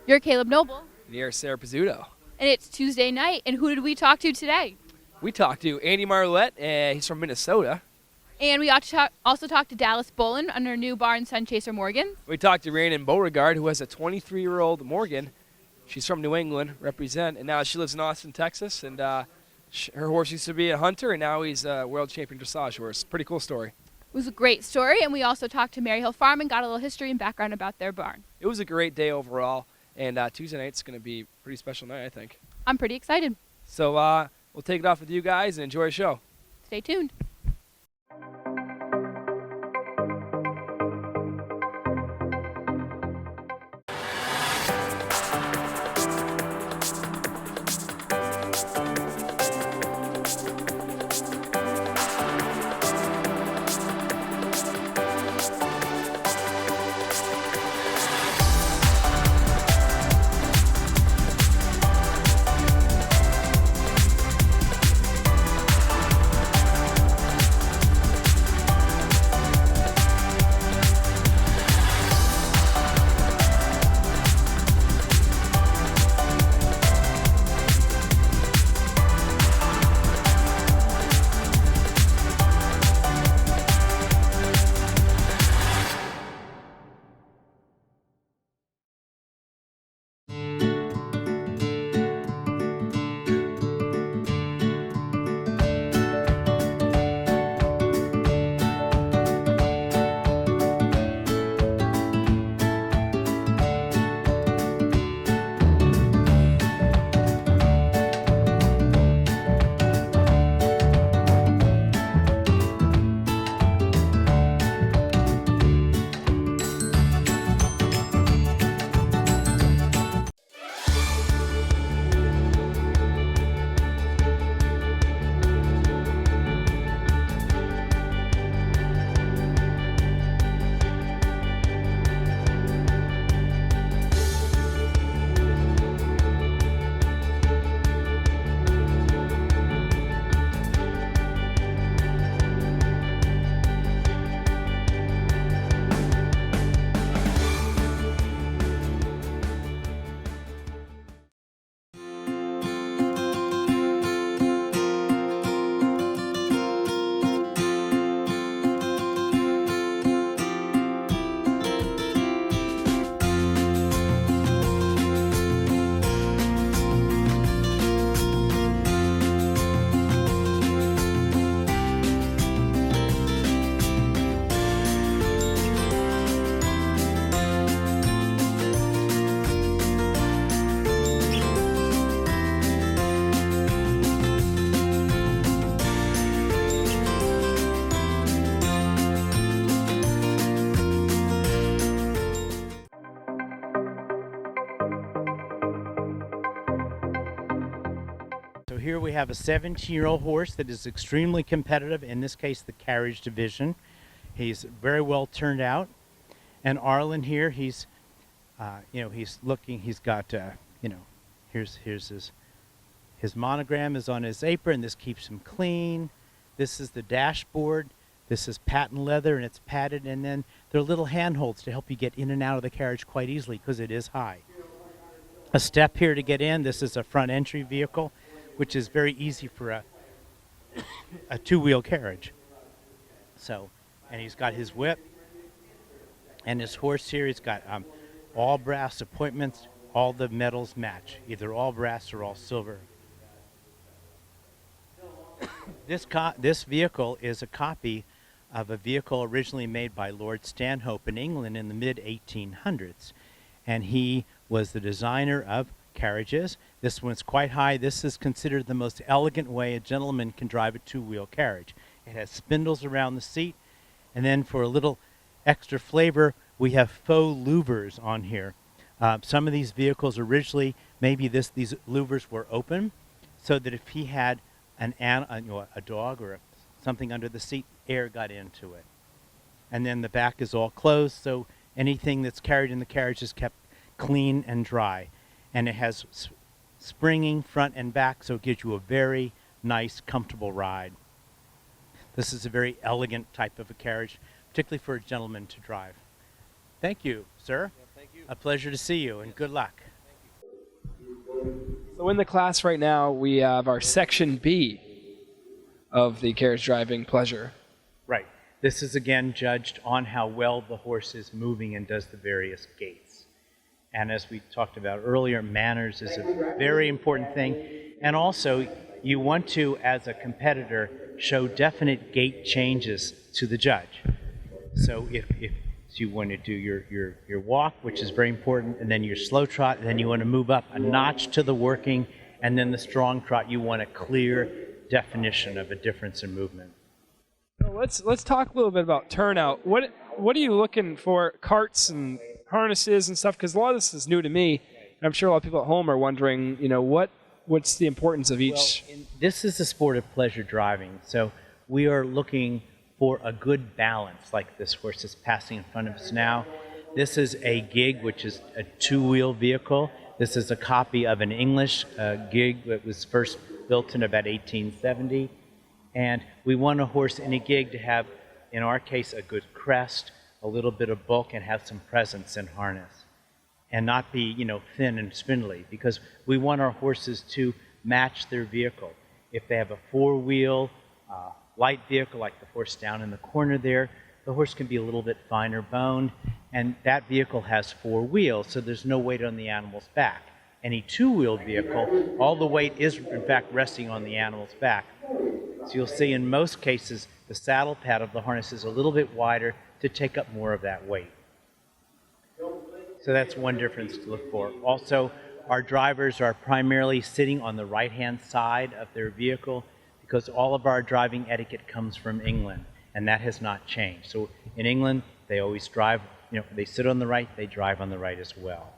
You're Caleb Noble. Near Sarah Pizzuto. And it's Tuesday night, and who did we talk to today? We talked to Andy Marlette, he's from Minnesota. And we also talked to Dallas Bolin on her new barn, Sunchaser Morgans. We talked to Rhiannon Beauregard, who has a 23-year-old Morgan. She's from New England, represent, and now she lives in Austin, Texas. And her horse used to be a hunter, and now he's a world champion dressage horse. Pretty cool story. It was a great story, and we also talked to Maryhill Farm and got a little history and background about their barn. It was a great day overall, and Tuesday night's going to be a pretty special night, I think. I'm pretty excited. So we'll take it off with you guys and enjoy the show. Stay tuned. So here we have a 17-year-old horse that is extremely competitive, in this case the Carriage division. He's very well turned out. And Arlen here, he's looking, he's got, here's his monogram is on his apron. This keeps him clean. This is the dashboard. This is patent leather and it's padded, and then there are little handholds to help you get in and out of the carriage quite easily because it is high. A step here to get in. This is a front entry vehicle, which is very easy for a two-wheel carriage. So, and he's got his whip and his horse here. He's got all brass appointments. All the metals match, either all brass or all silver. This vehicle is a copy of a vehicle originally made by Lord Stanhope in England in the mid-1800s. And he was the designer of carriages. This one's quite high. This is considered the most elegant way a gentleman can drive a two-wheel carriage. It has spindles around the seat. And then for a little extra flavor, we have faux louvers on here. Some of these vehicles originally, maybe these louvers were open so that if he had a dog or something under the seat, air got into it. And then the back is all closed, so anything that's carried in the carriage is kept clean and dry. And it has springing front and back, so it gives you a very nice, comfortable ride. This is a very elegant type of a carriage, particularly for a gentleman to drive. Thank you, sir. Yeah, thank you. A pleasure to see you, and good luck. So in the class right now, we have our section B of the carriage driving pleasure. Right. This is again judged on how well the horse is moving and does the various gaits. And as we talked about earlier, manners is a very important thing. And also, you want to, as a competitor, show definite gait changes to the judge. So if you want to do your walk, which is very important, and then your slow trot, and then you want to move up a notch to the working, and then the strong trot, you want a clear definition of a difference in movement. So let's talk a little bit about turnout. What are you looking for? Carts and harnesses and stuff, because a lot of this is new to me, and I'm sure a lot of people at home are wondering, what's the importance of each? Well, this is a sport of pleasure driving, so we are looking for a good balance, like this horse is passing in front of us now. This is a gig, which is a two-wheel vehicle. This is a copy of an English gig that was first built in about 1870. And we want a horse in a gig to have, in our case, a good crest, a little bit of bulk, and have some presence in harness. And not be, thin and spindly, because we want our horses to match their vehicle. If they have a four-wheel, light vehicle like the horse down in the corner there, the horse can be a little bit finer boned, and that vehicle has four wheels, so there's no weight on the animal's back. Any two-wheel vehicle, all the weight is in fact resting on the animal's back. So you'll see in most cases the saddle pad of the harness is a little bit wider to take up more of that weight. So that's one difference to look for. Also, our drivers are primarily sitting on the right-hand side of their vehicle, because all of our driving etiquette comes from England, and that has not changed. So in England, they always drive, they sit on the right, they drive on the right as well.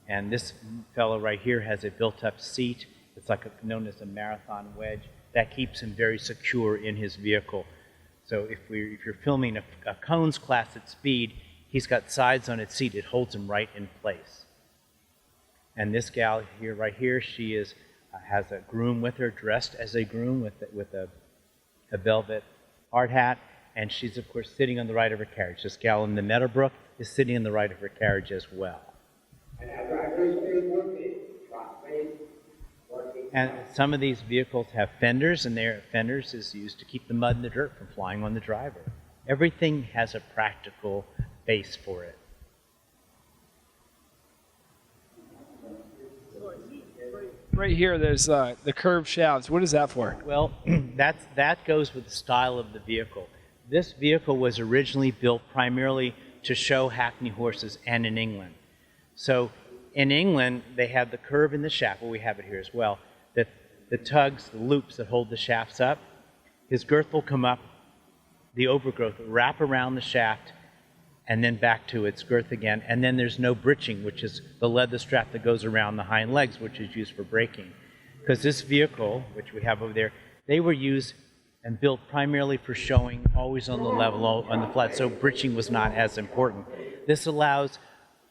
And this fellow right here has a built-up seat. It's known as a marathon wedge. That keeps him very secure in his vehicle. So if you're filming a cones class at speed, he's got sides on its seat. It holds him right in place. And this gal here, right here, she has a groom with her, dressed as a groom with a velvet hard hat, and she's of course sitting on the right of her carriage. This gal in the Meadowbrook is sitting on the right of her carriage as well. And some of these vehicles have fenders, and their fenders is used to keep the mud and the dirt from flying on the driver. Everything has a practical base for it. Right here, there's the curved shafts. What is that for? Well, that goes with the style of the vehicle. This vehicle was originally built primarily to show hackney horses, and in England. So in England, they have the curve in the shaft. Well, we have it here as well. The tugs, the loops that hold the shafts up, his girth will come up, the overgrowth will wrap around the shaft, and then back to its girth again. And then there's no breeching, which is the leather strap that goes around the hind legs, which is used for braking. Because this vehicle, which we have over there, they were used and built primarily for showing, always on the level, on the flat, so breeching was not as important. This allows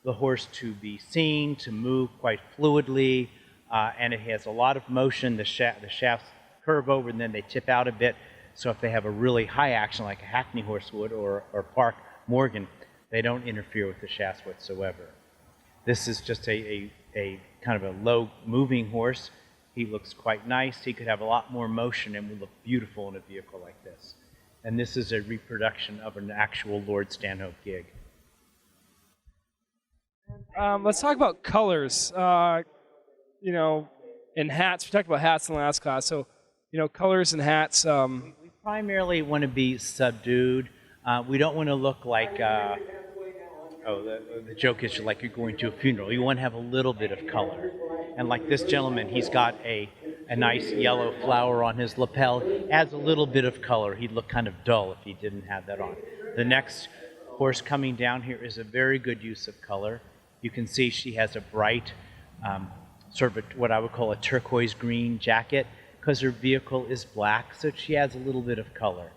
the horse to be seen, to move quite fluidly, and it has a lot of motion. The shafts curve over and then they tip out a bit. So if they have a really high action like a hackney horse would, or Park Morgan, they don't interfere with the shafts whatsoever. This is just a kind of a low moving horse. He looks quite nice. He could have a lot more motion and would look beautiful in a vehicle like this. And this is a reproduction of an actual Lord Stanhope gig. Let's talk about colors. In hats. We talked about hats in the last class. So, colors and hats. We primarily want to be subdued. We don't want to look like, the joke is like you're going to a funeral. You want to have a little bit of color. And like this gentleman, he's got a nice yellow flower on his lapel. Adds a little bit of color. He'd look kind of dull if he didn't have that on. The next horse coming down here is a very good use of color. You can see she has a bright, sort of what I would call a turquoise green jacket, because her vehicle is black, so she adds a little bit of color.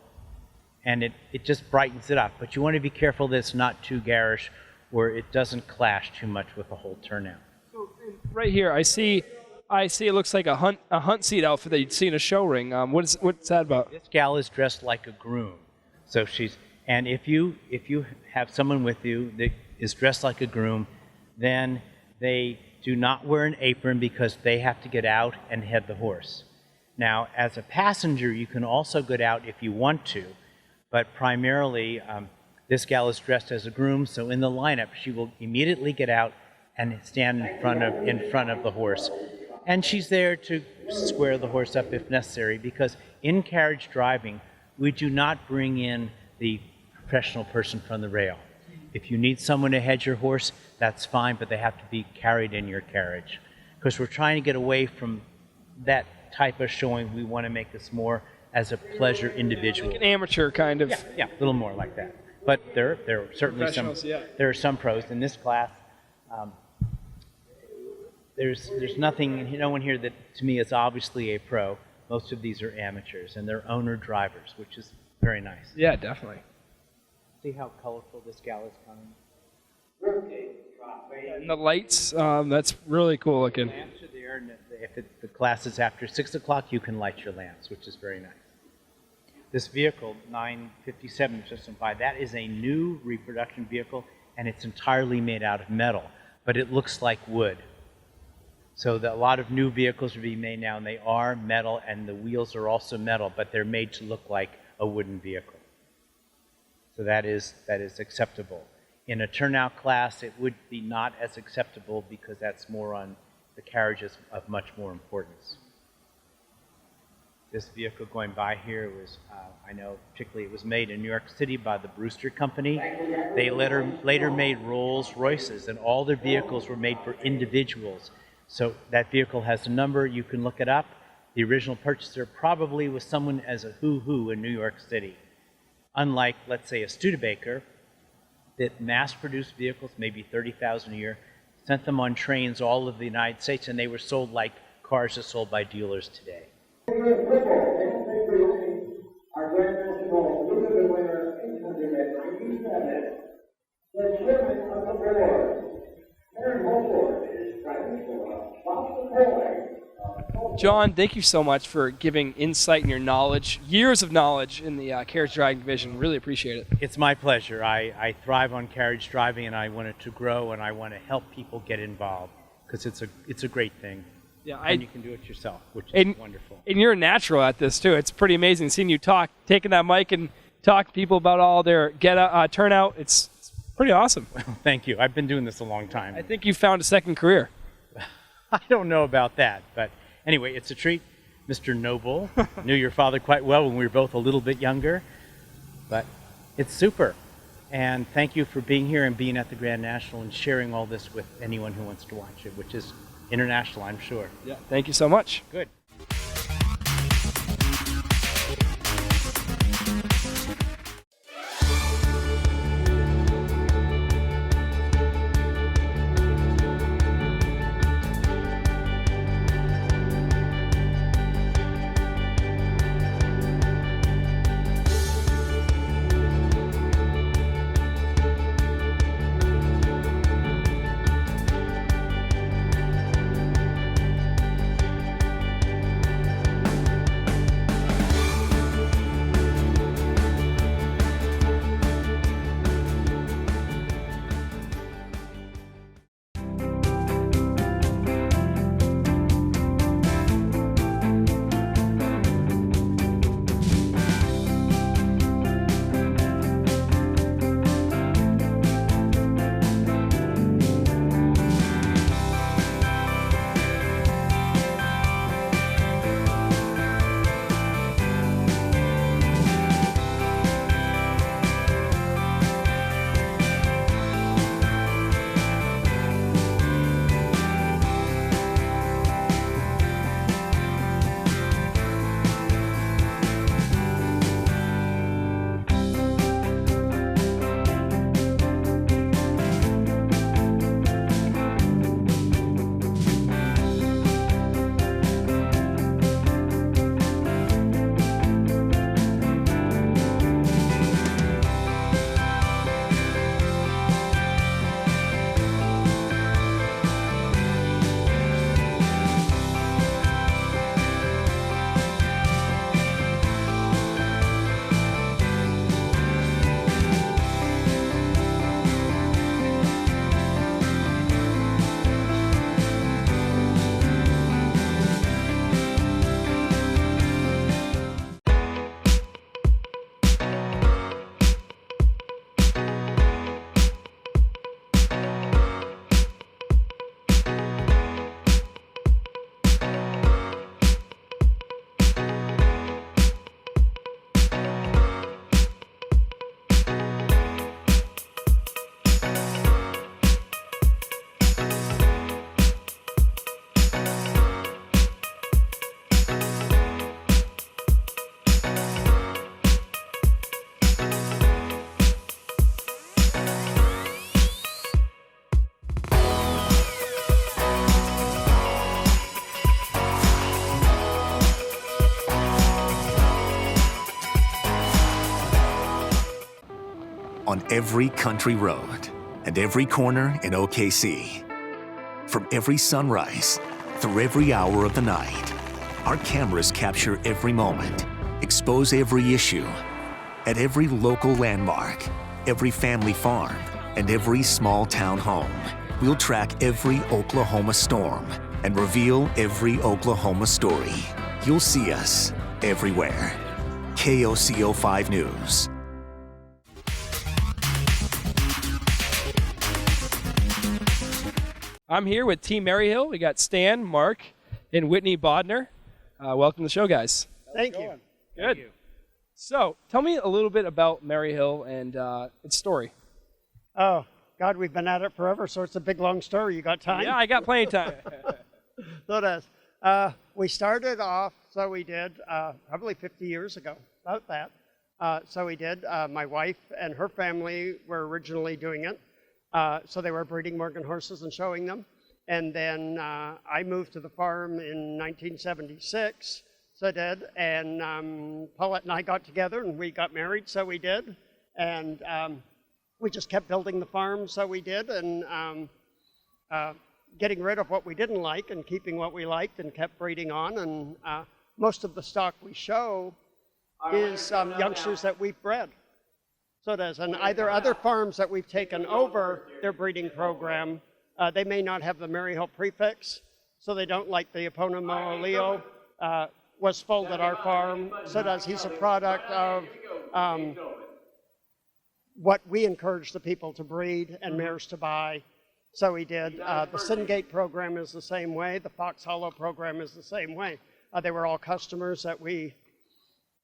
And it just brightens it up. But you want to be careful that it's not too garish, where it doesn't clash too much with the whole turnout. So right here, I see it looks like a hunt seat outfit that you'd see in a show ring. What's that about? This gal is dressed like a groom. So and if you have someone with you that is dressed like a groom, then they do not wear an apron because they have to get out and head the horse. Now, as a passenger, you can also get out if you want to, but primarily this gal is dressed as a groom, so in the lineup, she will immediately get out and stand in front of the horse. And she's there to square the horse up if necessary, because in carriage driving, we do not bring in the professional person from the rail. If you need someone to head your horse, that's fine, but they have to be carried in your carriage. Because we're trying to get away from that type of showing. We want to make this more as a pleasure individual. Like an amateur kind of. Yeah, a little more like that. But there are certainly some. Yeah. There are some pros in this class. There's nothing, no one here that to me is obviously a pro. Most of these are amateurs, and they're owner drivers, which is very nice. Yeah, definitely. See how colorful this gal is coming? And the lights, that's really cool looking. The lamps are there, and if the class is after 6 o'clock, you can light your lamps, which is very nice. This vehicle, 957 System 5, that is a new reproduction vehicle, and it's entirely made out of metal, but it looks like wood. So a lot of new vehicles are being made now, and they are metal, and the wheels are also metal, but they're made to look like a wooden vehicle. So that is acceptable. In a turnout class, it would be not as acceptable because that's more on the carriages of much more importance. This vehicle going by here was, I know particularly it was made in New York City by the Brewster Company. They later made Rolls Royces, and all their vehicles were made for individuals. So that vehicle has a number, you can look it up. The original purchaser probably was someone as a who in New York City. Unlike, let's say, a Studebaker that mass-produced vehicles, maybe 30,000 a year, sent them on trains all over the United States, and they were sold like cars are sold by dealers today. John, thank you so much for giving insight and your knowledge, years of knowledge in the carriage driving division. Really appreciate it. It's my pleasure. I thrive on carriage driving, and I want it to grow, and I want to help people get involved because it's a great thing. Yeah, and you can do it yourself, which is wonderful. And you're a natural at this too. It's pretty amazing seeing you talk, taking that mic and talk to people about all their turnout. It's pretty awesome. Well, thank you. I've been doing this a long time. I think you found a second career. I don't know about that, but anyway, it's a treat. Mr. Noble, knew your father quite well when we were both a little bit younger, but it's super. And thank you for being here and being at the Grand National and sharing all this with anyone who wants to watch it, which is international, I'm sure. Yeah, thank you so much. Good. on every country road and every corner in OKC. From every sunrise through every hour of the night, our cameras capture every moment, expose every issue. At every local landmark, every family farm, and every small town home, we'll track every Oklahoma storm and reveal every Oklahoma story. You'll see us everywhere. KOCO 5 News. I'm here with Team Maryhill. We got Stan, Mark, and Whitney Bodner. Welcome to the show, guys. Thank you. Good. Thank you. So, tell me a little bit about Maryhill and its story. Oh, God, we've been at it forever, so it's a big, long story. You got time? Yeah, I got plenty of time. So it is. We started off, so we did, probably 50 years ago, about that. So we did. My wife and her family were originally doing it. So they were breeding Morgan horses and showing them. And then I moved to the farm in 1976. So I did, and Paulette and I got together and we got married, so we did. And we just kept building the farm, so we did, and getting rid of what we didn't like and keeping what we liked and kept breeding on. And most of the stock we show is youngsters that we've bred. So it is, and either other farms that we've taken over their breeding program, they may not have the Maryhill prefix, so they don't like the eponymous Leo. Was foaled at our farm, so does he's a product of what we encourage the people to breed and mares to buy. So we did. The Syngate program is the same way. The Fox Hollow program is the same way. They were all customers that we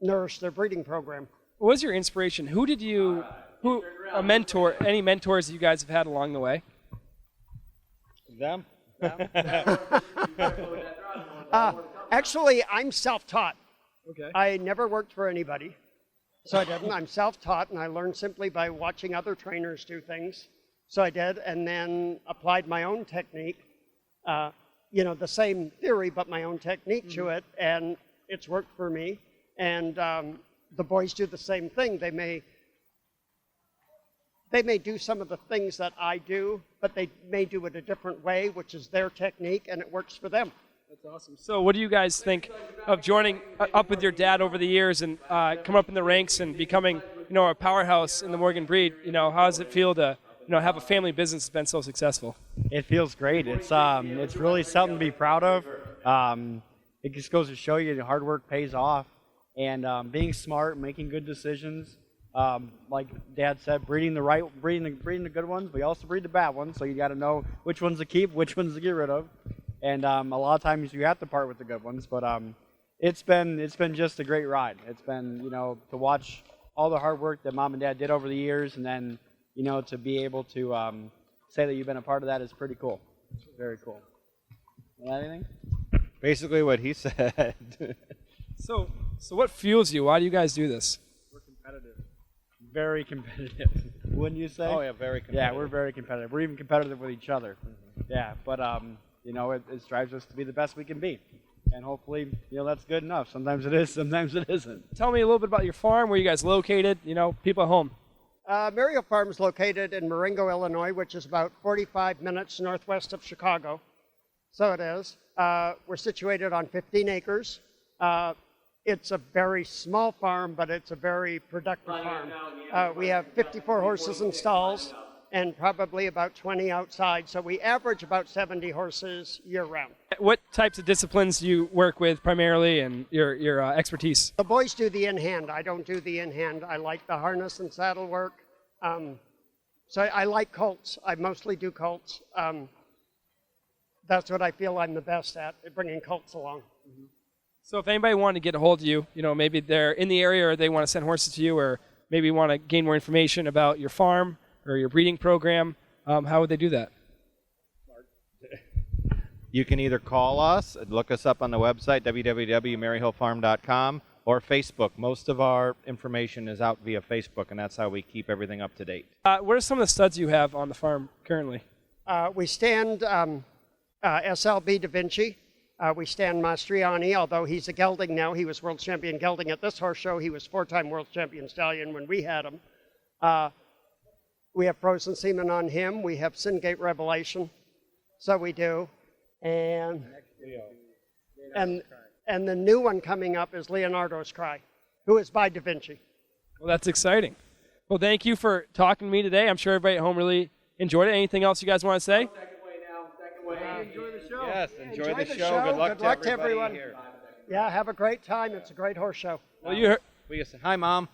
nourished their breeding program. What was your inspiration? A mentor, any mentors that you guys have had along the way? Them? Actually, I'm self-taught. Okay. I never worked for anybody, so I didn't. I'm self-taught, and I learned simply by watching other trainers do things. So I did, and then applied my own technique, the same theory, but my own technique to it, and it's worked for me. And the boys do the same thing. They may do some of the things that I do, but they may do it a different way, which is their technique, and it works for them. That's awesome. So what do you guys think of joining up with your dad over the years and come up in the ranks and becoming, a powerhouse in the Morgan breed? How does it feel to, have a family business that's been so successful? It feels great. It's really something to be proud of. It just goes to show you the hard work pays off, and being smart, making good decisions. Like Dad said, breeding the good ones, but you also breed the bad ones. So you got to know which ones to keep, which ones to get rid of. And a lot of times you have to part with the good ones, but it's been just a great ride. It's been, to watch all the hard work that Mom and Dad did over the years, and then, to be able to say that you've been a part of that is pretty cool. Very cool. Anything? Basically what he said. So what fuels you? Why do you guys do this? We're competitive. Very competitive. Wouldn't you say? Oh yeah, very competitive. Yeah, we're very competitive. We're even competitive with each other. Mm-hmm. Yeah, but it drives us to be the best we can be. And hopefully, that's good enough. Sometimes it is, sometimes it isn't. Tell me a little bit about your farm, where you guys located, people at home. Maryhill Farm is located in Marengo, Illinois, which is about 45 minutes northwest of Chicago. So it is. We're situated on 15 acres. It's a very small farm, but it's a very productive farm. We have 54 horses in stalls and probably about 20 outside. So we average about 70 horses year-round. What types of disciplines do you work with primarily, and your expertise? The boys do the in-hand. I don't do the in-hand. I like the harness and saddle work. So I like colts. I mostly do colts. That's what I feel I'm the best at, bringing colts along. Mm-hmm. So if anybody wanted to get a hold of you, maybe they're in the area or they want to send horses to you, or maybe want to gain more information about your farm or your breeding program, how would they do that? You can either call us, look us up on the website, www.maryhillfarm.com, or Facebook. Most of our information is out via Facebook, and that's how we keep everything up to date. What are some of the studs you have on the farm currently? We stand SLB Da Vinci. We stand Mastriani, although he's a gelding now. He was world champion gelding at this horse show. He was 4-time world champion stallion when we had him. We have Frozen Semen on him. We have Syngate Revelation. So we do. And the new one coming up is Leonardo's Cry, who is by Da Vinci. Well, that's exciting. Well, thank you for talking to me today. I'm sure everybody at home really enjoyed it. Anything else you guys want to say? Enjoy the show. Yes, enjoy the the show. Good luck, Good luck to to everybody everyone. here. Yeah, have a great time. It's a great horse show. Well, you heard. We just say, hi, Mom.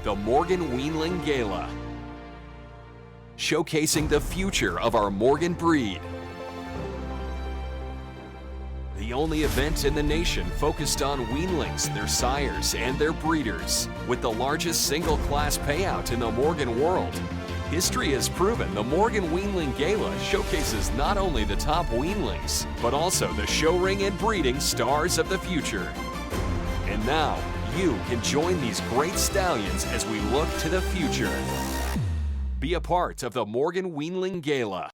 The Morgan Weanling Gala, showcasing the future of our Morgan breed. The only event in the nation focused on weanlings, their sires, and their breeders, with the largest single-class payout in the Morgan world. History has proven the Morgan Weanling Gala showcases not only the top weanlings, but also the show ring and breeding stars of the future. And now, you can join these great stallions as we look to the future. Be a part of the Morgan Weanling Gala.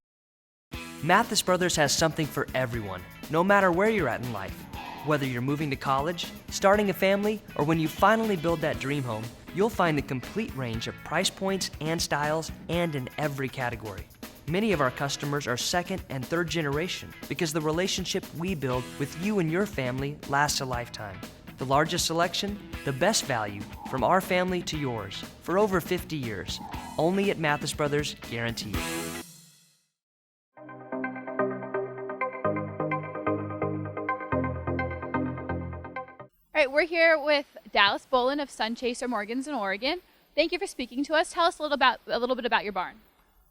Mathis Brothers has something for everyone, no matter where you're at in life. Whether you're moving to college, starting a family, or when you finally build that dream home, you'll find a complete range of price points and styles, and in every category. Many of our customers are second and third generation because the relationship we build with you and your family lasts a lifetime. The largest selection, the best value, from our family to yours, for over 50 years. Only at Mathis Brothers, guaranteed. All right, we're here with Dallas Bolin of Sunchaser Morgans in Oregon. Thank you for speaking to us. Tell us a little bit about your barn.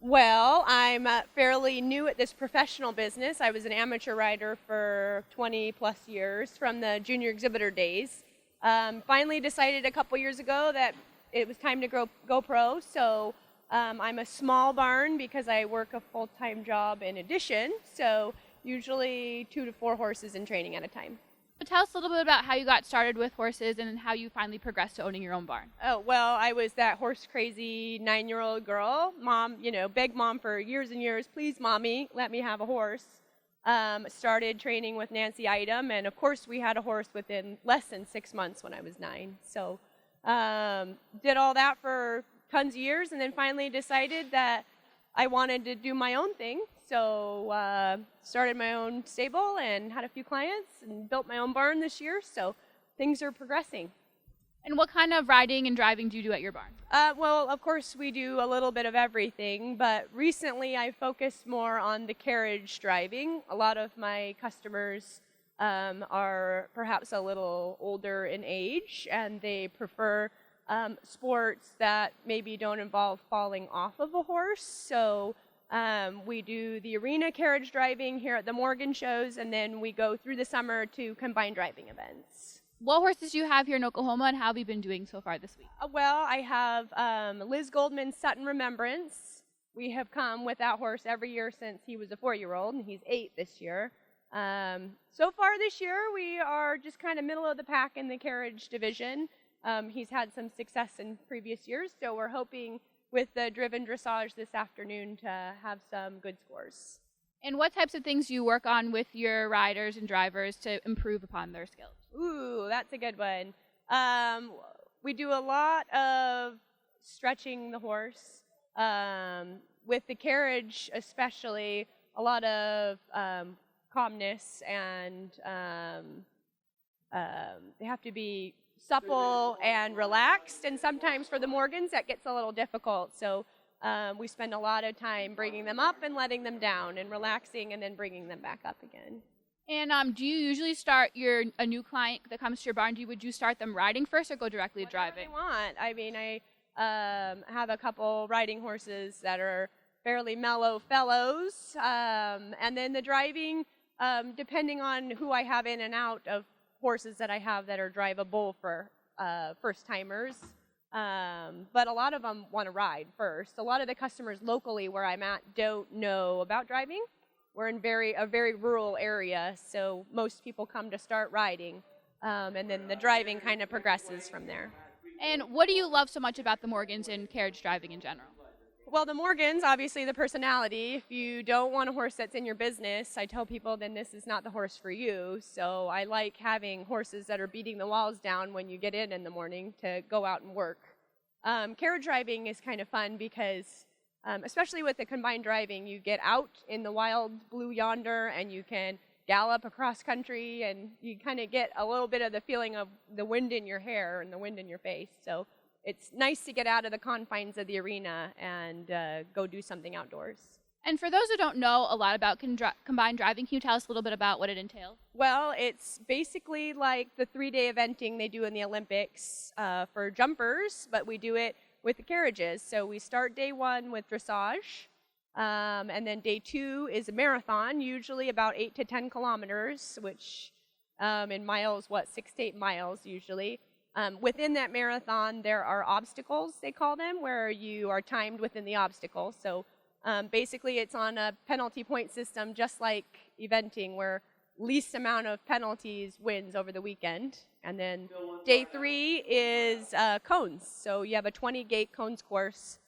Well, I'm fairly new at this professional business. I was an amateur rider for 20 plus years from the junior exhibitor days. Finally decided a couple years ago that it was time to go pro, so I'm a small barn because I work a full-time job in addition, so usually 2 to 4 horses in training at a time. But tell us a little bit about how you got started with horses and how you finally progressed to owning your own barn. Oh, well, I was that horse-crazy 9-year-old girl. Mom, begged Mom for years and years, please, Mommy, let me have a horse. Started training with Nancy Item, and of course we had a horse within less than 6 months when I was 9. So did all that for tons of years, and then finally decided that I wanted to do my own thing. So started my own stable and had a few clients and built my own barn this year, so things are progressing. And what kind of riding and driving do you do at your barn? Well, of course we do a little bit of everything, but recently I focused more on the carriage driving. A lot of my customers are perhaps a little older in age, and they prefer sports that maybe don't involve falling off of a horse. So We do the arena carriage driving here at the Morgan shows, and then we go through the summer to combined driving events. What horses do you have here in Oklahoma, and how have you been doing so far this week? Well, I have Liz Goldman's Sutton Remembrance. We have come with that horse every year since he was a 4-year-old, and he's 8 this year. So far this year, we are just kind of middle of the pack in the carriage division. He's had some success in previous years, so we're hoping with the driven dressage this afternoon to have some good scores. And what types of things do you work on with your riders and drivers to improve upon their skills? Ooh, that's a good one. We do a lot of stretching the horse. With the carriage especially, a lot of calmness, and they have to be supple and relaxed, and sometimes for the Morgans that gets a little difficult. So we spend a lot of time bringing them up and letting them down and relaxing and then bringing them back up again. And do you usually start a new client that comes to your barn, would you start them riding first or go directly to driving? Whatever they want. I mean, I have a couple riding horses that are fairly mellow fellows, and then the driving, depending on who I have in and out of horses that I have that are drivable for first-timers. But a lot of them want to ride first. A lot of the customers locally where I'm at don't know about driving. We're in a very rural area, so most people come to start riding, and then the driving kind of progresses from there. And what do you love so much about the Morgans and carriage driving in general? Well, the Morgans, obviously the personality. If you don't want a horse that's in your business, I tell people then this is not the horse for you. So I like having horses that are beating the walls down when you get in the morning to go out and work. Carriage driving is kind of fun because, especially with the combined driving, you get out in the wild blue yonder and you can gallop across country, and you kind of get a little bit of the feeling of the wind in your hair and the wind in your face. So it's nice to get out of the confines of the arena and go do something outdoors. And for those who don't know a lot about combined driving, can you tell us a little bit about what it entails? Well, it's basically like the 3-day eventing they do in the Olympics for jumpers, but we do it with the carriages. So we start day 1 with dressage, and then day 2 is a marathon, usually about 8 to 10 kilometers, which in miles, 6 to 8 miles usually. Within that marathon, there are obstacles, they call them, where you are timed within the obstacle. So basically, it's on a penalty point system, just like eventing, where least amount of penalties wins over the weekend. And then day 3 is cones. So you have a 20-gate cones course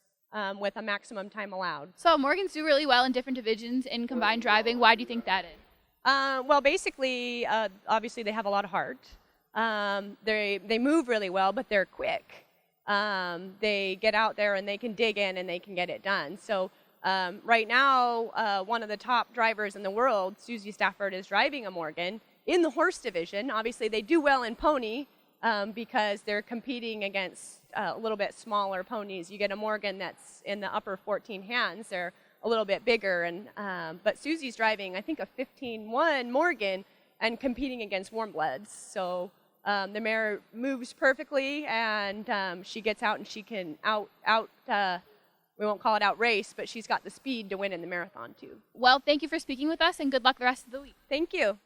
with a maximum time allowed. So Morgans do really well in different divisions in combined driving. Why do you think that is? Well, basically, obviously, they have a lot of heart. They move really well, but they're quick. They get out there and they can dig in and they can get it done. So right now, one of the top drivers in the world, Susie Stafford, is driving a Morgan in the horse division. Obviously, they do well in pony because they're competing against a little bit smaller ponies. You get a Morgan that's in the upper 14 hands. They're a little bit bigger, but Susie's driving, I think, a 15-1 Morgan and competing against warm bloods. So the mare moves perfectly, and she gets out and she can we won't call it out race, but she's got the speed to win in the marathon too. Well, thank you for speaking with us, and good luck the rest of the week. Thank you.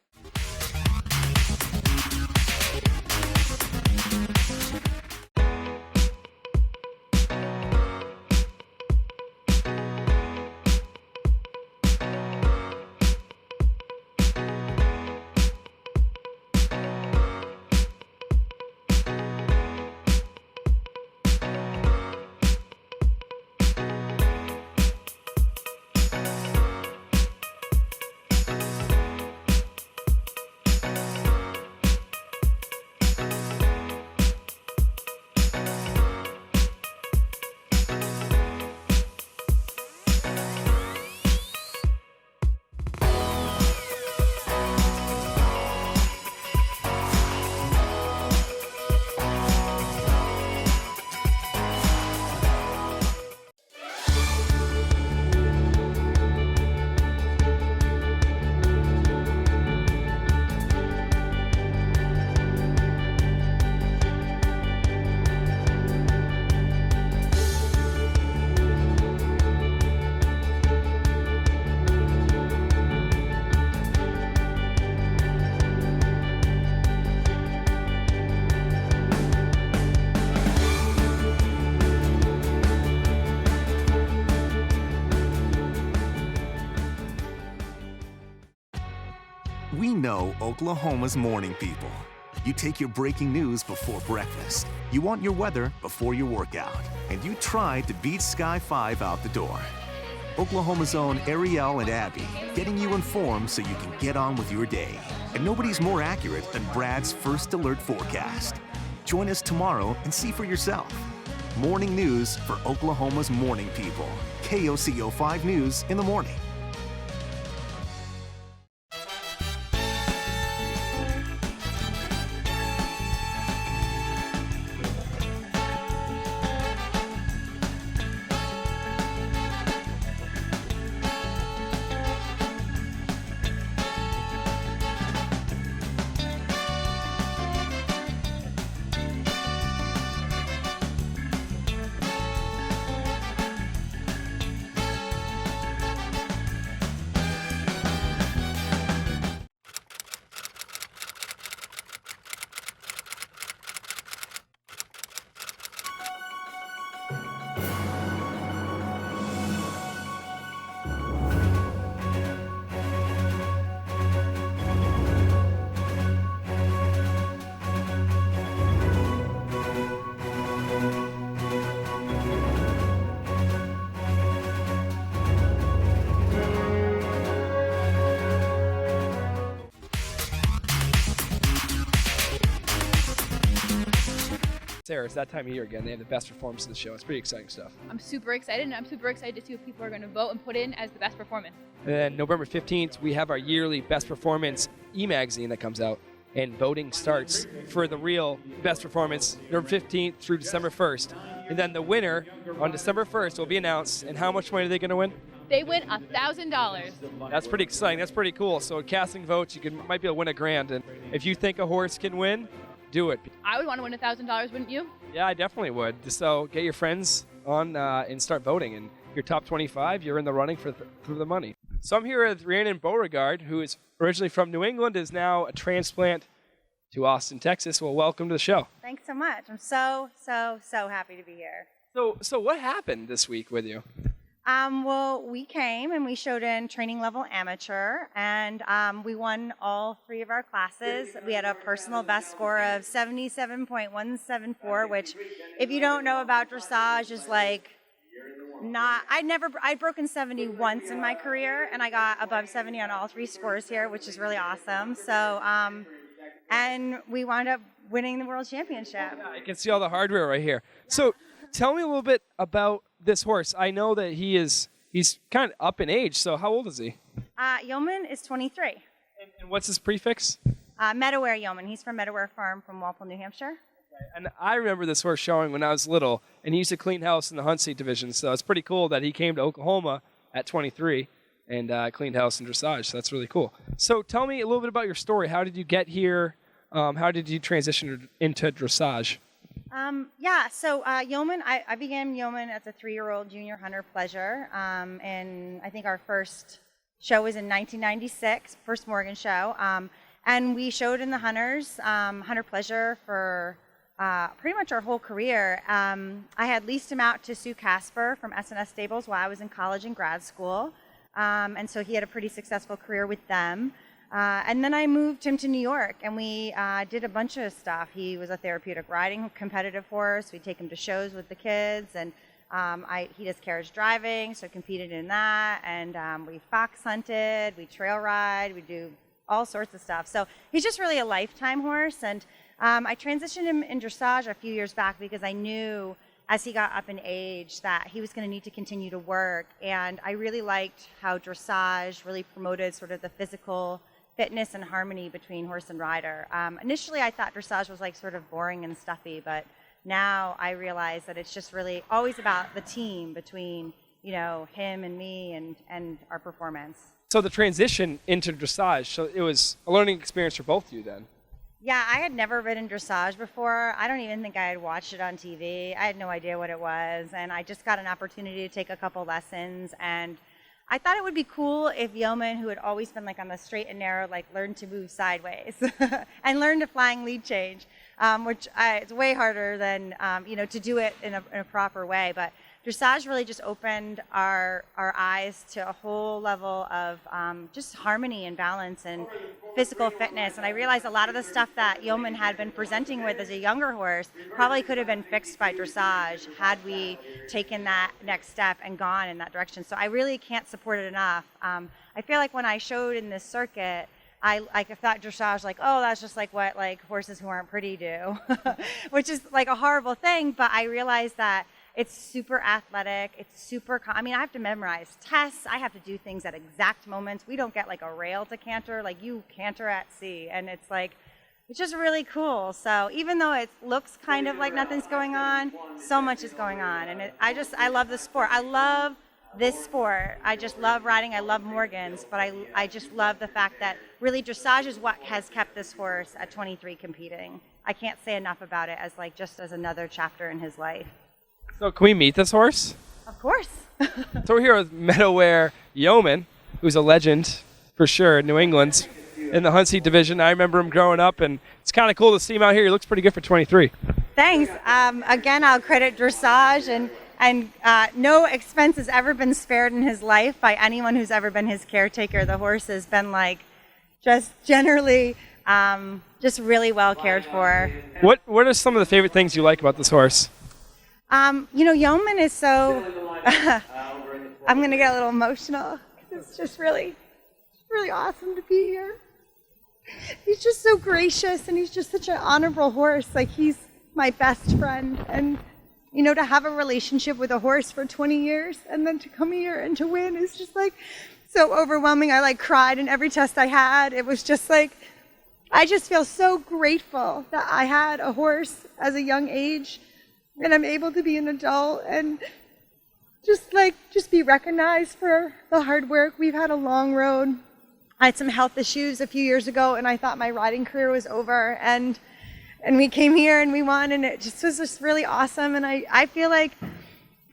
know Oklahoma's morning people. You take your breaking news before breakfast. You want your weather before your workout. And you try to beat Sky 5 out the door. Oklahoma's own Ariel and Abby, getting you informed so you can get on with your day. And nobody's more accurate than Brad's first alert forecast. Join us tomorrow and see for yourself. Morning news for Oklahoma's morning people. KOCO 5 News in the morning. Sarah, it's that time of year again. They have the best performance of the show. It's pretty exciting stuff. I'm super excited, and I'm super excited to see what people are going to vote and put in as the best performance. And then November 15th, we have our yearly Best Performance e-magazine that comes out. And voting starts for the real best performance November 15th through December 1st. And then the winner on December 1st will be announced. And how much money are they going to win? They win $1,000. That's pretty exciting. That's pretty cool. So casting votes, you might be able to win $1,000. And if you think a horse can win, do it. I would want to win $1,000, wouldn't you? Yeah, I definitely would. So get your friends on and start voting. And your top 25, you're in the running for the money. So I'm here with Rhiannon Beauregard, who is originally from New England, is now a transplant to Austin, Texas. Well, welcome to the show. Thanks so much. I'm so happy to be here. So what happened this week with you? Well, we came and we showed in training level amateur, and we won all 3 of our classes. We had a personal best score of 77.174, which, if you don't know about dressage, is like I'd broken 70 once in my career, and I got above 70 on all 3 scores here, which is really awesome. So, and we wound up winning the world championship. Yeah, I can see all the hardware right here. So tell me a little bit about this horse. I know that he's kind of up in age, so how old is he? Yeoman is 23. And what's his prefix? Meadoware Yeoman. He's from Meadoware Farm from Walpole, New Hampshire. And I remember this horse showing when I was little, and he used to clean house in the Hunt Seat division, so it's pretty cool that he came to Oklahoma at 23 and cleaned house in dressage, so that's really cool. So tell me a little bit about your story. How did you get here? How did you transition into dressage? So Yeoman, I began Yeoman as a 3-year-old junior hunter pleasure, and I think our first show was in 1996, first Morgan show, and we showed in the hunters, hunter pleasure for pretty much our whole career. I had leased him out to Sue Casper from S&S Stables while I was in college and grad school, and so he had a pretty successful career with them. And then I moved him to New York, and we did a bunch of stuff. He was a therapeutic riding competitive horse. We take him to shows with the kids, and he does carriage driving, so competed in that. And we fox hunted, we trail ride, we do all sorts of stuff. So he's just really a lifetime horse. And I transitioned him in dressage a few years back because I knew as he got up in age that he was going to need to continue to work. And I really liked how dressage really promoted sort of the physical fitness and harmony between horse and rider. Initially, I thought dressage was like sort of boring and stuffy, but now I realize that it's just really always about the team between, him and me and our performance. So the transition into dressage, so it was a learning experience for both of you then? Yeah, I had never ridden dressage before. I don't even think I had watched it on TV. I had no idea what it was, and I just got an opportunity to take a couple lessons, and I thought it would be cool if Yeoman, who had always been like on the straight and narrow, like learned to move sideways and learned a flying lead change, which it's way harder than to do it in a proper way. But dressage really just opened our eyes to a whole level of just harmony and balance and physical fitness. And I realized a lot of the stuff that Yeoman had been presenting with as a younger horse probably could have been fixed by dressage had we taken that next step and gone in that direction. So I really can't support it enough. I feel like when I showed in this circuit, I thought dressage, like, oh, that's just like what like horses who aren't pretty do, which is like a horrible thing. But I realized that it's super athletic. It's super, I mean, I have to memorize tests. I have to do things at exact moments. We don't get like a rail to canter, like you canter at sea. And it's like, it's just really cool. So even though it looks kind of like nothing's going on, so much is going on. And I love the sport. I love this sport. I just love riding. I love Morgans, but I just love the fact that really dressage is what has kept this horse at 23 competing. I can't say enough about it as like just as another chapter in his life. So can we meet this horse? Of course. So we're here with Meadowwear Yeoman, who's a legend for sure in New England in the hunt seat division. I remember him growing up, and it's kind of cool to see him out here. He looks pretty good for 23. Thanks. Again, I'll credit dressage, and no expense has ever been spared in his life by anyone who's ever been his caretaker. The horse has been like just generally just really well cared for. What are some of the favorite things you like about this horse? Yeoman is so, I'm going to get a little emotional. It's just really awesome to be here. He's just so gracious, and he's just such an honorable horse. Like, he's my best friend. And, to have a relationship with a horse for 20 years and then to come here and to win is just like so overwhelming. I like cried in every test I had. It was just like, I just feel so grateful that I had a horse as a young age. And I'm able to be an adult and just be recognized for the hard work. We've had a long road. I had some health issues a few years ago, and I thought my riding career was over. And we came here and we won, and it just was just really awesome. And I feel like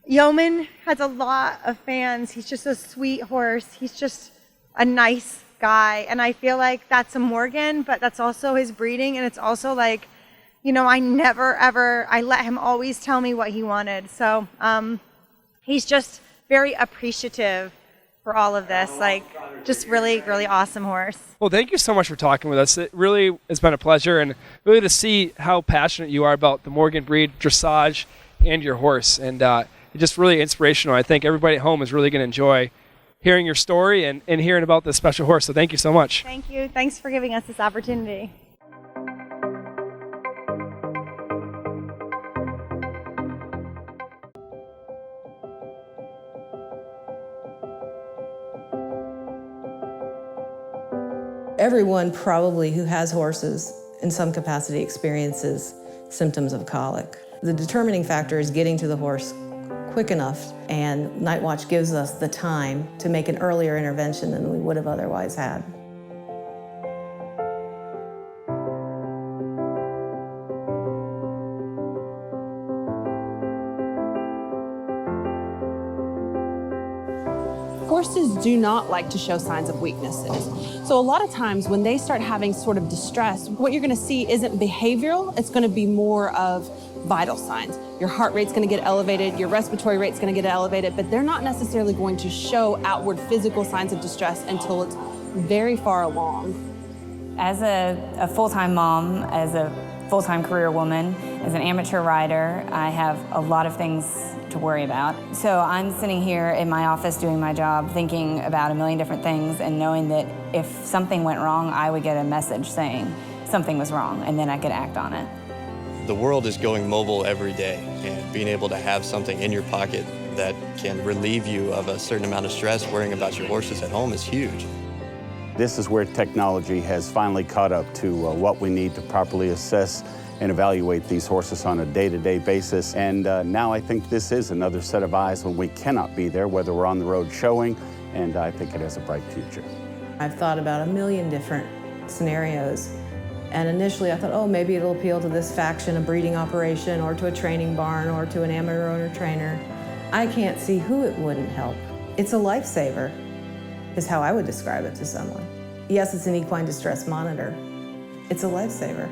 Yeoman has a lot of fans. He's just a sweet horse. He's just a nice guy. And I feel like that's a Morgan, but that's also his breeding, and it's also like, I never, ever, I let him always tell me what he wanted. So he's just very appreciative for all of this. Like, just really, really awesome horse. Well, thank you so much for talking with us. It really has been a pleasure, and really to see how passionate you are about the Morgan breed, dressage, and your horse. And it's just really inspirational. I think everybody at home is really going to enjoy hearing your story and hearing about this special horse. So thank you so much. Thank you. Thanks for giving us this opportunity. Everyone probably who has horses in some capacity experiences symptoms of colic. The determining factor is getting to the horse quick enough, and Night Watch gives us the time to make an earlier intervention than we would have otherwise had. Horses do not like to show signs of weaknesses. So a lot of times when they start having sort of distress, what you're going to see isn't behavioral, it's going to be more of vital signs. Your heart rate's going to get elevated, your respiratory rate's going to get elevated, but they're not necessarily going to show outward physical signs of distress until it's very far along. As a full-time mom, as a full-time career woman, as an amateur rider, I have a lot of things to worry about. So I'm sitting here in my office doing my job, thinking about a million different things and knowing that if something went wrong, I would get a message saying something was wrong, and then I could act on it. The world is going mobile every day, and being able to have something in your pocket that can relieve you of a certain amount of stress worrying about your horses at home is huge. This is where technology has finally caught up to what we need to properly assess and evaluate these horses on a day-to-day basis. And now I think this is another set of eyes when we cannot be there, whether we're on the road showing, and I think it has a bright future. I've thought about a million different scenarios. And initially I thought, oh, maybe it'll appeal to this faction, a breeding operation, or to a training barn, or to an amateur owner trainer. I can't see who it wouldn't help. It's a lifesaver, is how I would describe it to someone. Yes, it's an equine distress monitor. It's a lifesaver.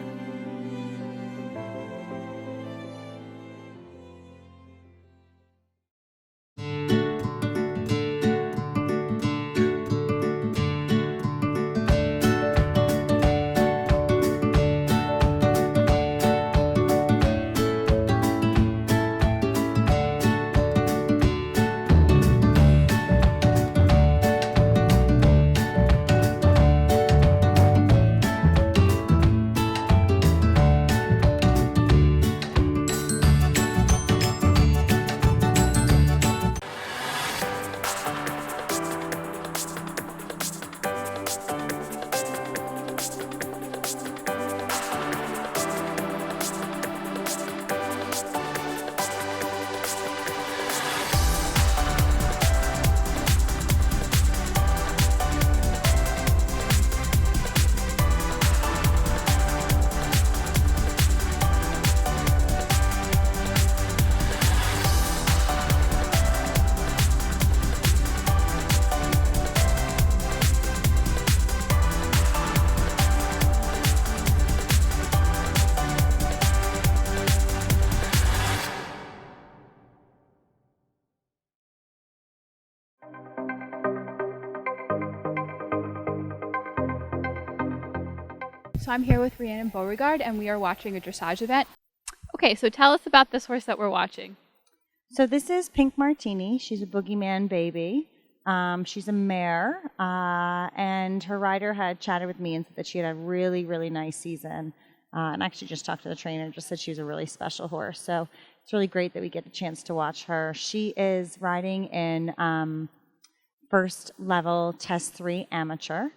So I'm here with Rhiannon Beauregard, and we are watching a dressage event. Okay, so tell us about this horse that we're watching. So this is Pink Martini. She's a boogeyman baby. She's a mare, and her rider had chatted with me and said that she had a really, really nice season. And actually just talked to the trainer and just said she was a really special horse. So it's really great that we get a chance to watch her. She is riding in first level test 3 amateur.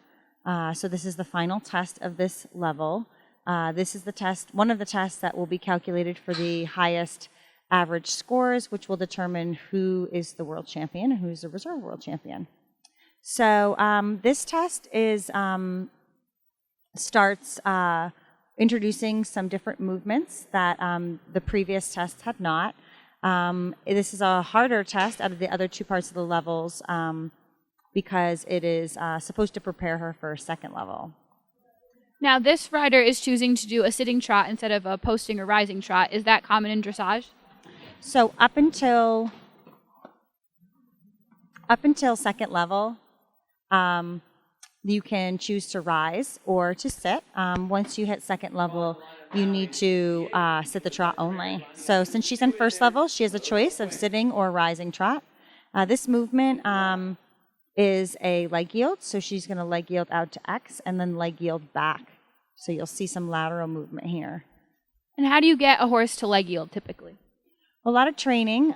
So this is the final test of this level. This is the test, one of the tests that will be calculated for the highest average scores, which will determine who is the world champion and who's the reserve world champion. So this test is starts introducing some different movements that the previous tests had not. This is a harder test out of the other 2 parts of the levels because it is supposed to prepare her for second level. Now, this rider is choosing to do a sitting trot instead of a posting or rising trot. Is that common in dressage? So up until second level, you can choose to rise or to sit. Once you hit second level, you need to sit the trot only. So since she's in first level, she has a choice of sitting or rising trot. This movement is a leg yield, so she's going to leg yield out to X and then leg yield back. So you'll see some lateral movement here. And how do you get a horse to leg yield typically? A lot of training.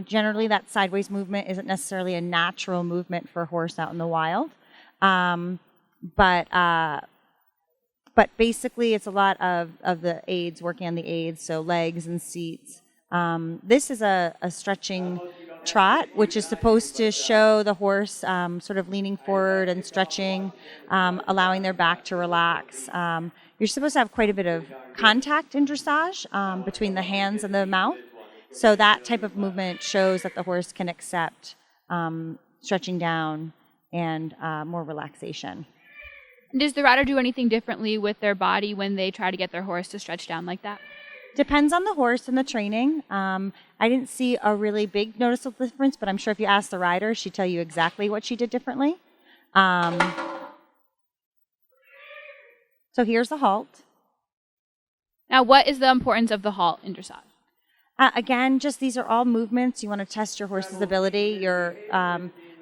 Generally, that sideways movement isn't necessarily a natural movement for a horse out in the wild. But basically, it's a lot of the aids, working on the aids, so legs and seats. This is a stretching trot, which is supposed to show the horse sort of leaning forward and stretching, allowing their back to relax. You're supposed to have quite a bit of contact in dressage between the hands and the mouth. So that type of movement shows that the horse can accept stretching down and more relaxation. And does the rider do anything differently with their body when they try to get their horse to stretch down like that? Depends on the horse and the training. I didn't see a really big noticeable difference, but I'm sure if you ask the rider, she'd tell you exactly what she did differently. So here's the halt. Now, what is the importance of the halt in dressage? Again, just these are all movements. You want to test your horse's ability.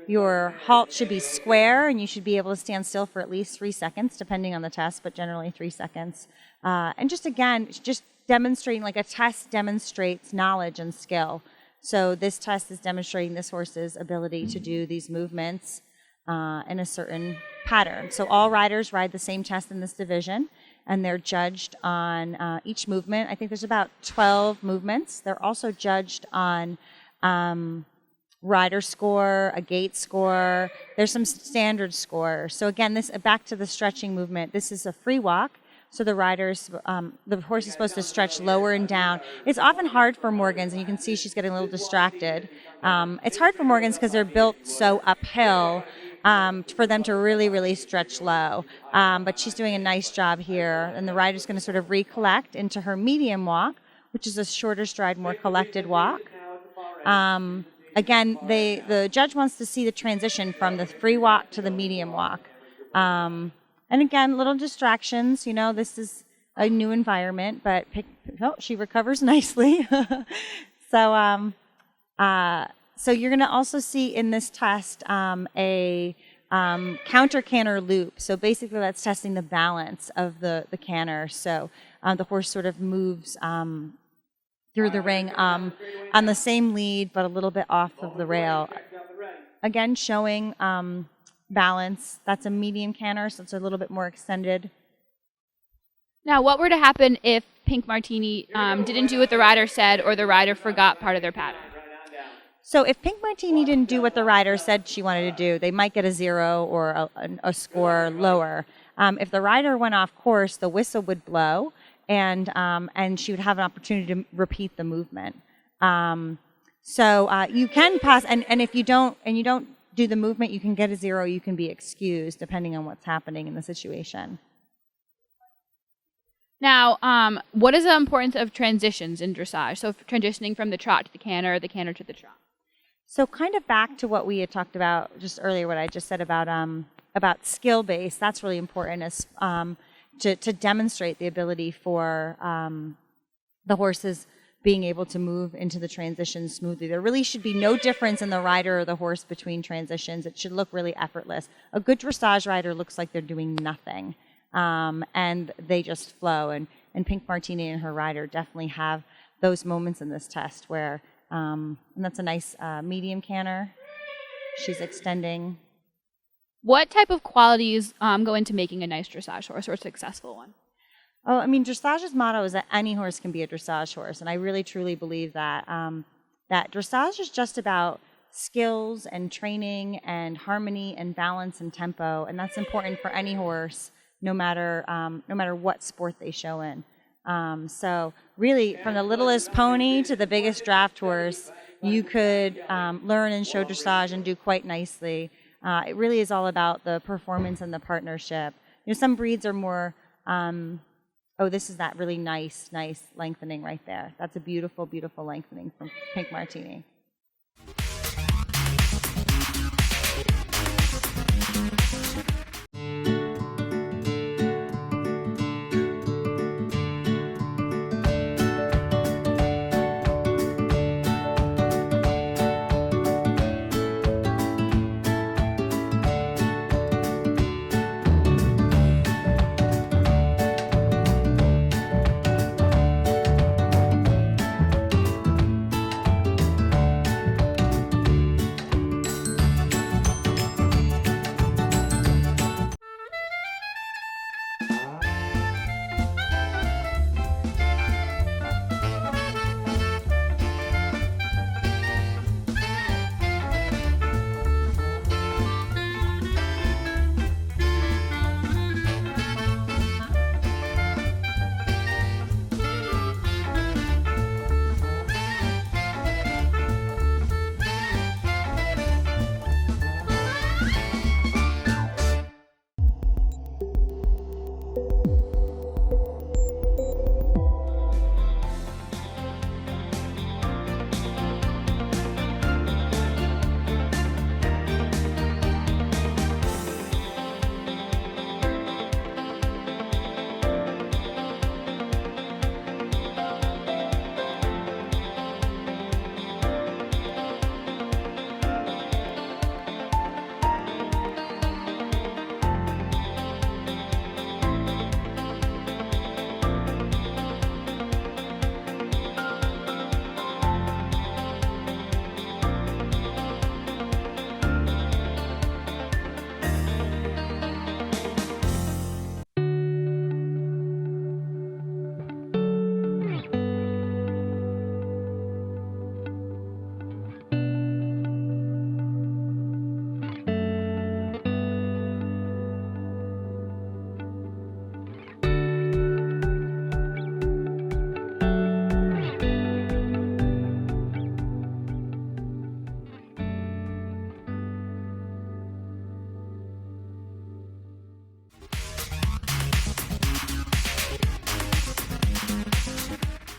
Your halt should be square, and you should be able to stand still for at least 3 seconds, depending on the test, but generally 3 seconds. And just demonstrating, like a test demonstrates knowledge and skill. So this test is demonstrating this horse's ability to do these movements in a certain pattern. So all riders ride the same test in this division, and they're judged on each movement. I think there's about 12 movements. They're also judged on rider score, a gait score. There's some standard score. So again, this back to the stretching movement. This is a free walk. So the horse is supposed to stretch lower and down. It's often hard for Morgans, and you can see she's getting a little distracted. It's hard for Morgans because they're built so uphill for them to really, really stretch low. But she's doing a nice job here, and the rider's going to sort of recollect into her medium walk, which is a shorter stride, more collected walk. Again, the judge wants to see the transition from the free walk to the medium walk. And again, little distractions. This is a new environment, but she recovers nicely. So you're going to also see in this test a counter canter loop. So basically, that's testing the balance of the canter. So the horse sort of moves through the ring on the same lead, but a little bit off of the rail. Again, showing balance. That's a medium canter, so it's a little bit more extended. Now, what were to happen if Pink Martini didn't do what the rider said, or the rider forgot part of their pattern? So if Pink Martini didn't do what the rider said she wanted to do, they might get a 0 or a score lower. If the rider went off course, the whistle would blow, and she would have an opportunity to repeat the movement. So you can pass, and if you don't do the movement, you can get a 0. You can be excused depending on what's happening in the situation. Now, what is the importance of transitions in dressage? So transitioning from the trot to the canter to the trot. So kind of back to what we had talked about just earlier, what I just said about skill base. That's really important. As to demonstrate the ability for the horses being able to move into the transitions smoothly. There really should be no difference in the rider or the horse between transitions. It should look really effortless. A good dressage rider looks like they're doing nothing, and they just flow. And Pink Martini and her rider definitely have those moments in this test where, and that's a nice medium canter. She's extending. What type of qualities go into making a nice dressage horse or a successful one? Oh, I mean, Dressage's motto is that any horse can be a dressage horse, and I really truly believe that that dressage is just about skills and training and harmony and balance and tempo, and that's important for any horse, no matter what sport they show in. So really, from the littlest pony to the biggest draft horse, you could learn and show dressage and do quite nicely. It really is all about the performance and the partnership. You know, some breeds are more. Oh, this is that really nice lengthening right there. That's a beautiful, beautiful lengthening from Pink Martini.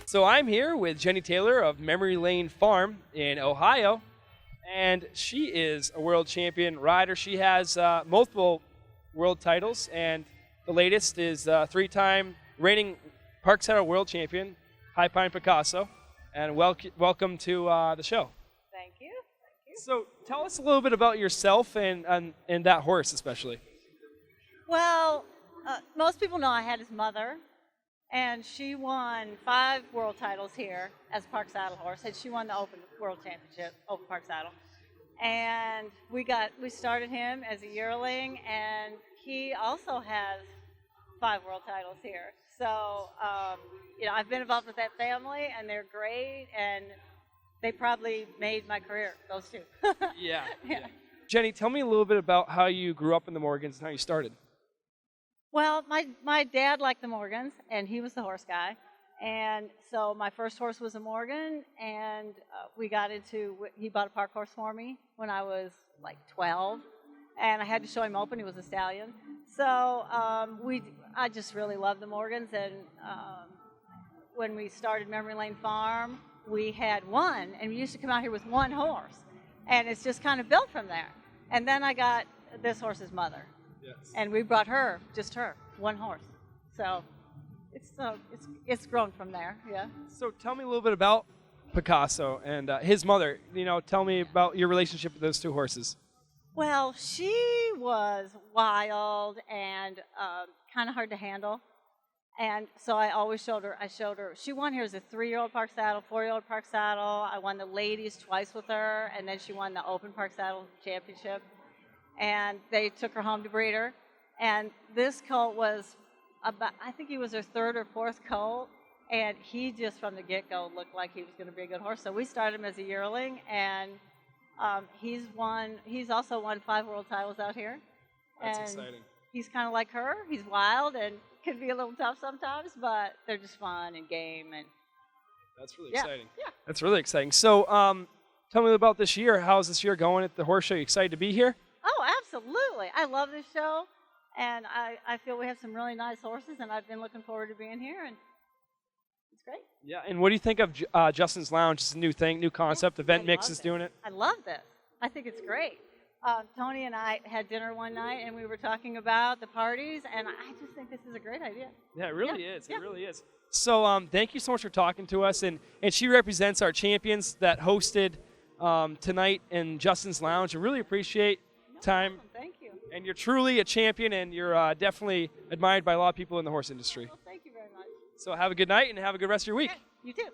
So I'm here with Jenny Taylor of Memory Lane Farm in Ohio, and she is a world champion rider. She has multiple world titles, and the latest is three-time reigning Park Saddle world champion, High Pine Picasso. And welcome to the show. Thank you. So tell us a little bit about yourself and that horse especially. Well, most people know I had his mother, and she won 5 world titles here as Park Saddle horse, and she won the Open World Championship, Open Park Saddle. And we started him as a yearling, and he also has 5 world titles here. So, I've been involved with that family, and they're great, and they probably made my career, those two. Yeah. Jenny, tell me a little bit about how you grew up in the Morgans and how you started. Well, my dad liked the Morgans, and he was the horse guy. And so my first horse was a Morgan, and he bought a park horse for me when I was like 12, and I had to show him open. He was a stallion. So I just really loved the Morgans, and when we started Memory Lane Farm, we had one, and we used to come out here with one horse, and it's just kind of built from there. And then I got this horse's mother. Yes. And we brought her, just her, one horse. So it's grown from there. Yeah. So tell me a little bit about Picasso and his mother. Tell me about your relationship with those two horses. Well, she was wild and kind of hard to handle. And so I always showed her. She won here as a 3-year-old Park Saddle, 4-year-old Park Saddle. I won the ladies twice with her, and then she won the Open Park Saddle Championship. And they took her home to breed her. And this colt was I think he was her 3rd or 4th colt. And he just from the get-go looked like he was going to be a good horse. So we started him as a yearling, and he's also won 5 world titles out here. That's and exciting. He's kind of like her. He's wild and can be a little tough sometimes, but they're just fun and game. And that's really yeah, exciting. Yeah. That's really exciting. So tell me about this year. How's this year going at the horse show? You excited to be here? Oh, absolutely. I love this show, and I feel we have some really nice horses, and I've been looking forward to being here, and it's great. Yeah, and what do you think of Justin's Lounge? It's a new thing, new concept. Event Mix is doing it. I love this. I think it's great. Tony and I had dinner one night, and we were talking about the parties, and I just think this is a great idea. Yeah, it really is. It really is. So thank you so much for talking to us. And she represents our champions that hosted tonight in Justin's Lounge. I really appreciate time. Thank you. And you're truly a champion, and you're definitely admired by a lot of people in the horse industry. Well, thank you very much. So have a good night, and have a good rest of your week. Okay, you too.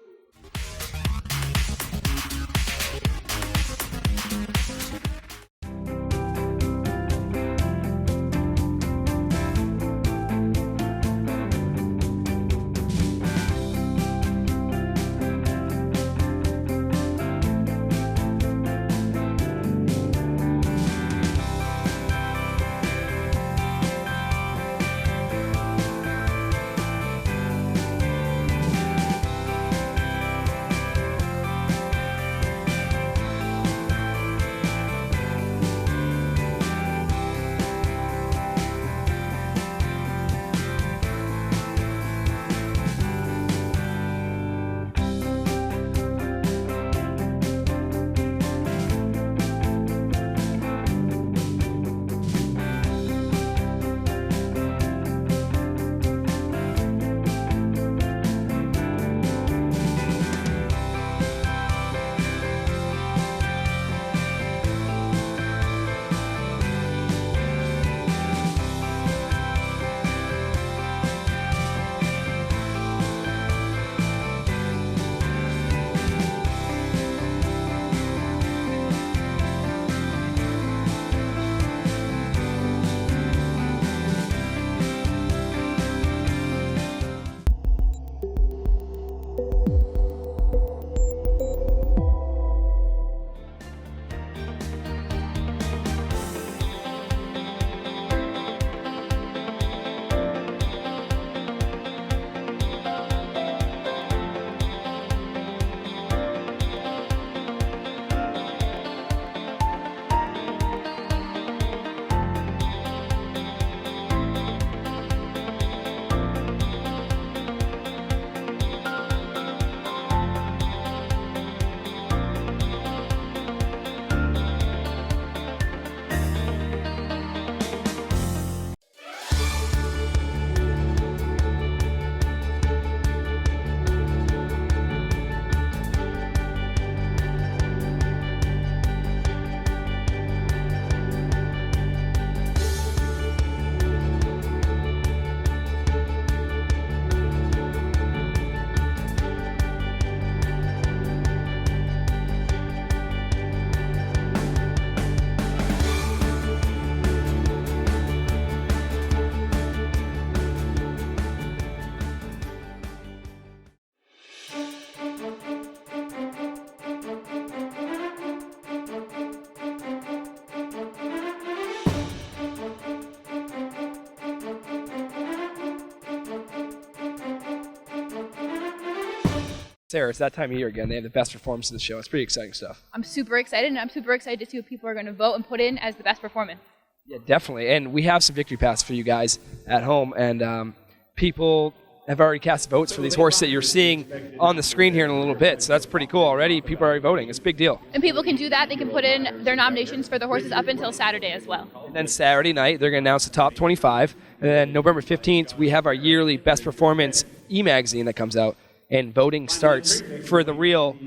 Sarah, it's that time of year again. They have the best performance of the show. It's pretty exciting stuff. I'm super excited, and I'm super excited to see what people are going to vote and put in as the best performance. Yeah, definitely. And we have some victory paths for you guys at home. And people have already cast votes for these horses that you're seeing on the screen here in a little bit. So that's pretty cool already. People are already voting. It's a big deal. And people can do that. They can put in their nominations for the horses up until Saturday as well. And then Saturday night, they're going to announce the top 25. And then November 15th, we have our yearly Best Performance e-magazine that comes out. And voting starts for the real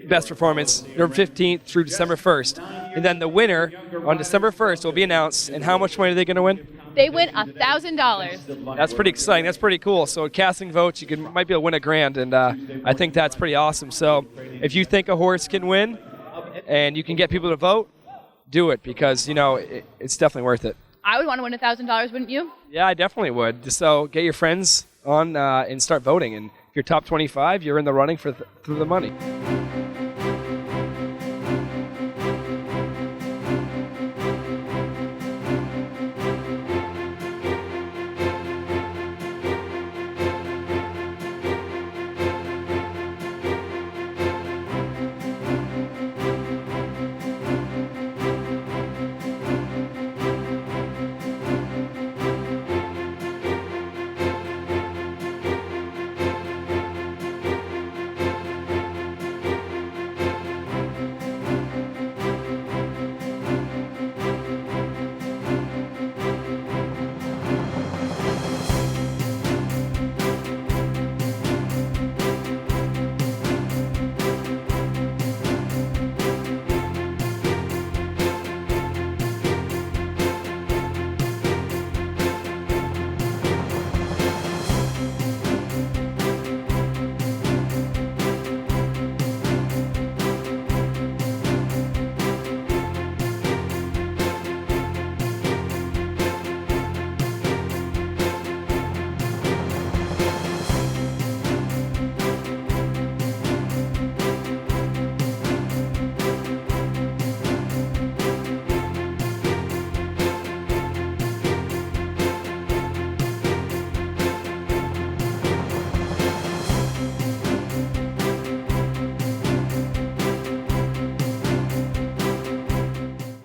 Best Performance November 15th through December 1st. And then the winner on December 1st will be announced. And how much money are they going to win? They win $1,000. That's pretty exciting. That's pretty cool. So casting votes, you might be able to win $1,000, and I think that's pretty awesome. So if you think a horse can win, and you can get people to vote, do it, because it's definitely worth it. I would want to win $1,000, wouldn't you? Yeah, I definitely would. So get your friends on and start voting. And if you're top 25, you're in the running for the money.